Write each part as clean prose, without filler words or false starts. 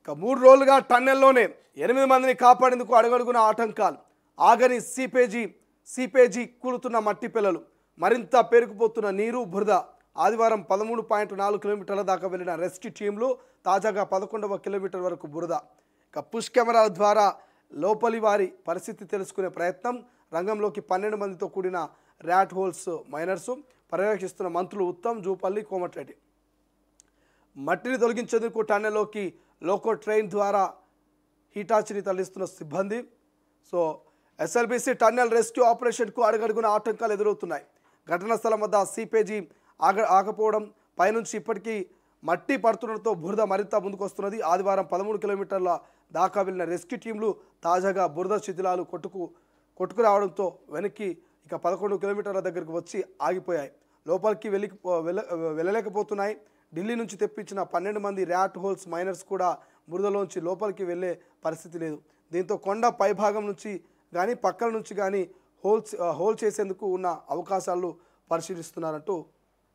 ఇక 3 రోజులుగా టన్నెల్లోనే 8 మందిని కాపాడేందుకు అడుగడుగున ఆటంకాలు. ఆగని సీపేజీ కూలుతున్న మట్టి పిల్లలు, మరింత పేరుకుపోతున్న నీరు బురద. ఆదివారం 13.4 కిలోమీటర్ల దాకా వెళ్లిన రెస్క్యూ టీంలు తాజాగా 11వ కిలోమీటర్ వరకు బురద. ఇక పుష్ కెమెరాల ద్వారా లోపలి వారి పరిస్థితి తెలుసుకునే ప్రయత్నం. రంగంలోకి 12 మందితో కూడిన ర్యాట్ హోల్స్ మైనర్స్ పర్యవేక్షిస్తున్న మంత్రులు ఉత్తమ్, జూపల్లి, కోమటిరెడ్డి. మట్టిని తొలగించేందుకు టన్నెల్లోకి లోకో ట్రైన్ ద్వారా హీటాచిని తరలిస్తున్న సిబ్బంది. సో ఎస్ఎల్బీసీ టన్నెల్ రెస్క్యూ ఆపరేషన్కు అడుగడుగున ఆటంకాలు ఎదురవుతున్నాయి. ఘటనా స్థలం వద్ద సీపేజీ ఆగపోవడం, పైనుంచి ఇప్పటికీ మట్టి పడుతుండటంతో బురద మరింత ముందుకొస్తున్నది. ఆదివారం 13 కిలోమీటర్ల దాకా వెళ్ళిన రెస్క్యూ టీంలు తాజాగా బురద శిథిలాలు కొట్టుకురావడంతో వెనక్కి ఇక 11 కిలోమీటర్ల దగ్గరకు వచ్చి ఆగిపోయాయి. లోపలికి వెళ్ళలేకపోతున్నాయి. ఢిల్లీ నుంచి తెప్పించిన 12 మంది ర్యాట్ హోల్స్ మైనర్స్ కూడా బురదలోంచి లోపలికి వెళ్ళే పరిస్థితి లేదు. దీంతో కొండ పైభాగం నుంచి కానీ పక్కల నుంచి కానీ హోల్ చేసేందుకు ఉన్న అవకాశాలు పరిశీలిస్తున్నారంటూ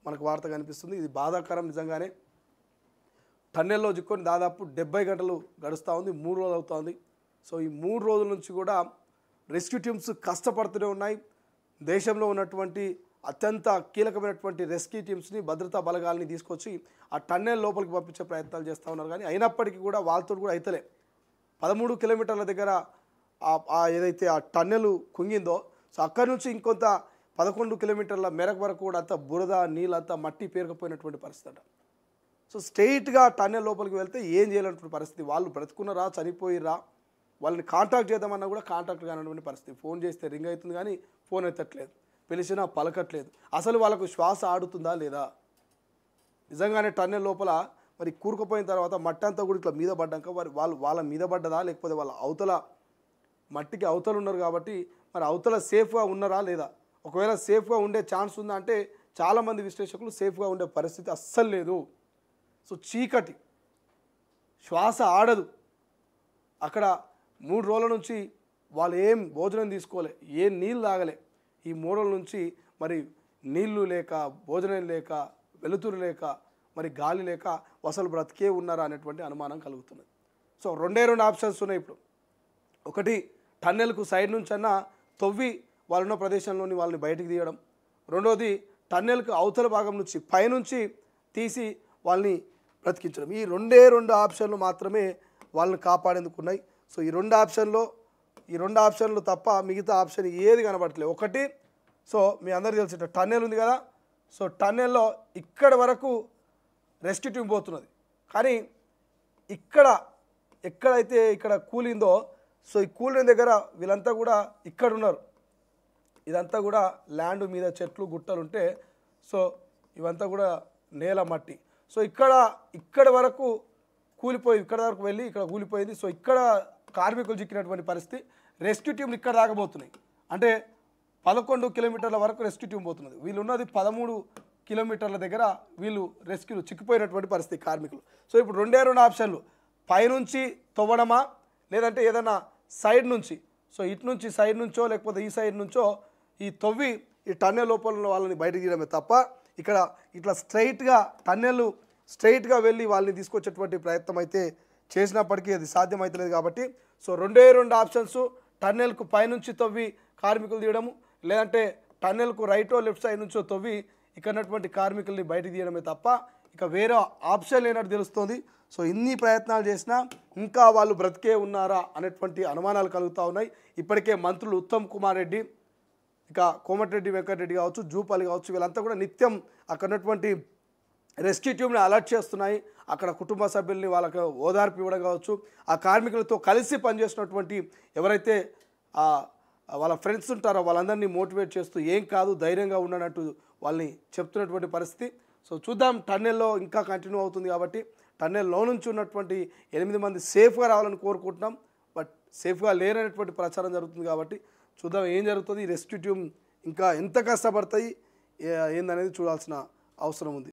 మనకు వార్త కనిపిస్తుంది. ఇది బాధాకరం నిజంగానే. టన్నెల్లో చిక్కుని దాదాపు 70 గంటలు గడుస్తూ ఉంది, 3 రోజులు అవుతుంది. సో ఈ 3 రోజుల నుంచి కూడా రెస్క్యూ టీమ్స్ కష్టపడుతూనే ఉన్నాయి. దేశంలో ఉన్నటువంటి అత్యంత కీలకమైనటువంటి రెస్క్యూ టీమ్స్ని, భద్రతా బలగాల్ని తీసుకొచ్చి ఆ టన్నెల్ లోపలికి పంపించే ప్రయత్నాలు చేస్తూ ఉన్నారు. కానీ అయినప్పటికీ కూడా వాళ్ళతో కూడా అయితలే. 13 కిలోమీటర్ల దగ్గర ఏదైతే ఆ టన్నెల్ కుంగిందో, సో అక్కడి నుంచి ఇంకొంత 11 కిలోమీటర్ల మేరకు వరకు కూడా అంతా బురద, నీళ్ళంతా మట్టి పేరుకుపోయినటువంటి పరిస్థితి అంట. సో స్ట్రెయిట్గా టన్నెల్ లోపలికి వెళ్తే ఏం చేయాలన్నటువంటి పరిస్థితి. వాళ్ళు బ్రతుకున్నారా, చనిపోయిరా, వాళ్ళని కాంటాక్ట్ చేద్దామన్నా కూడా కాంటాక్ట్ కానటువంటి పరిస్థితి. ఫోన్ చేస్తే రింగ్ అవుతుంది కానీ ఫోన్ ఎత్తట్లేదు, పిలిచినా పలకట్లేదు. అసలు వాళ్ళకు శ్వాస ఆడుతుందా లేదా? నిజంగానే టన్నెల్ లోపల మరి కూరుకుపోయిన తర్వాత మట్టి అంతా కూడా ఇట్లా మీద పడ్డాక వాళ్ళ మీద పడ్డదా, లేకపోతే వాళ్ళ అవతల మట్టికి అవతల ఉన్నారు కాబట్టి మరి అవతల సేఫ్గా ఉన్నారా లేదా? ఒకవేళ సేఫ్గా ఉండే ఛాన్స్ ఉందా అంటే చాలామంది విశ్లేషకులు సేఫ్గా ఉండే పరిస్థితి అస్సలు లేదు. సో చీకటి, శ్వాస ఆడదు. అక్కడ 3 రోజుల నుంచి వాళ్ళు ఏం భోజనం తీసుకోలే, ఏం నీళ్ళు తాగలే. ఈ 3 రోజుల నుంచి మరి నీళ్లు లేక, భోజనం లేక, వెలుతురు లేక, మరి గాలి లేక అసలు బ్రతికే ఉన్నారా అనేటువంటి అనుమానం కలుగుతున్నది. సో 2 ఆప్షన్స్ ఉన్నాయి ఇప్పుడు. ఒకటి, టన్నెల్కు సైడ్ నుంచి అన్నా తవ్వి వాళ్ళున్న ప్రదేశంలోని వాళ్ళని బయటికి తీయడం. రెండోది, టన్నెల్కు అవతల భాగం నుంచి పైనుంచి తీసి వాళ్ళని బ్రతికించడం. ఈ 2 ఆప్షన్లు మాత్రమే వాళ్ళని కాపాడేందుకు ఉన్నాయి. సో ఈ 2 ఆప్షన్లు తప్ప మిగతా ఆప్షన్ ఏది కనబడట్లేదు. ఒకటి, సో మీ అందరికీ తెలిసిన టన్నెల్ ఉంది కదా, సో టన్నెల్లో ఇక్కడ వరకు రెస్క్యూ టీమ్ పోతున్నది. కానీ ఎక్కడైతే ఇక్కడ కూలిందో, సో ఈ కూలిన దగ్గర వీళ్ళంతా కూడా ఇక్కడ ఉన్నారు. ఇదంతా కూడా ల్యాండ్ మీద చెట్లు గుట్టలు ఉంటే, సో ఇవంతా కూడా నేల మట్టి. సో ఇక్కడ వరకు కూలిపోయి, ఇక్కడ వరకు వెళ్ళి ఇక్కడ కూలిపోయింది. సో ఇక్కడ కార్మికులు చిక్కినటువంటి పరిస్థితి. రెస్క్యూ టీంలు ఇక్కడ రాకపోతున్నాయి. అంటే 11 కిలోమీటర్ల వరకు రెస్క్యూ టీం పోతున్నది. వీళ్ళు ఉన్నది 13 కిలోమీటర్ల దగ్గర వీళ్ళు రెస్క్యూలు చిక్కిపోయినటువంటి పరిస్థితి కార్మికులు. సో ఇప్పుడు 2 ఆప్షన్లు, పైనుంచి తవ్వడమా లేదంటే ఏదైనా సైడ్ నుంచి, సో ఇటు నుంచి సైడ్ నుంచో లేకపోతే ఈ సైడ్ నుంచో ఈ తవ్వి ఈ టన్నెల్ లోపల ఉన్న వాళ్ళని బయటకు తీయడమే తప్ప ఇక్కడ ఇట్లా స్ట్రైట్గా వెళ్ళి వాళ్ళని తీసుకొచ్చేటువంటి ప్రయత్నం అయితే చేసినప్పటికీ అది సాధ్యమవుతలేదు. కాబట్టి సో 2 ఆప్షన్స్, టన్నెల్కు పైనుంచి తవ్వి కార్మికులు తీయడము, లేదంటే టన్నెల్కు రైటో లెఫ్ట్ సైడ్ నుంచో తవ్వి ఇక్కడ ఉన్నటువంటి కార్మికుల్ని బయటకు తీయడమే తప్ప ఇక వేరే ఆప్షన్ లేనట్టు తెలుస్తుంది. సో ఇన్ని ప్రయత్నాలు చేసినా ఇంకా వాళ్ళు బ్రతికే ఉన్నారా అనేటువంటి అనుమానాలు కలుగుతూ ఉన్నాయి. ఇప్పటికే మంత్రులు ఉత్తమ్ కుమార్ రెడ్డి, ఇక కోమటిరెడ్డి వెంకటరెడ్డి కావచ్చు, జూపల్లి కావచ్చు, వీళ్ళంతా కూడా నిత్యం అక్కడ ఉన్నటువంటి రెస్క్యూ టీమ్ని అలర్ట్ చేస్తున్నాయి. అక్కడ కుటుంబ సభ్యుల్ని వాళ్ళకి ఓదార్పు ఇవ్వడం కావచ్చు, ఆ కార్మికులతో కలిసి పనిచేసినటువంటి ఎవరైతే వాళ్ళ ఫ్రెండ్స్ ఉంటారో వాళ్ళందరినీ మోటివేట్ చేస్తూ ఏం కాదు, ధైర్యంగా ఉండనట్టు వాళ్ళని చెప్తున్నటువంటి పరిస్థితి. సో చూద్దాం, టన్నెల్లో ఇంకా కంటిన్యూ అవుతుంది కాబట్టి టన్నెల్లో నుంచి ఉన్నటువంటి 8 మంది సేఫ్గా రావాలని కోరుకుంటున్నాం. బట్ సేఫ్గా లేనటువంటి ప్రచారం జరుగుతుంది కాబట్టి చూద్దాం ఏం జరుగుతుంది. ఈ రెస్క్యూ టీమ్ ఇంకా ఎంత కష్టపడతాయి ఏందనేది చూడాల్సిన అవసరం ఉంది.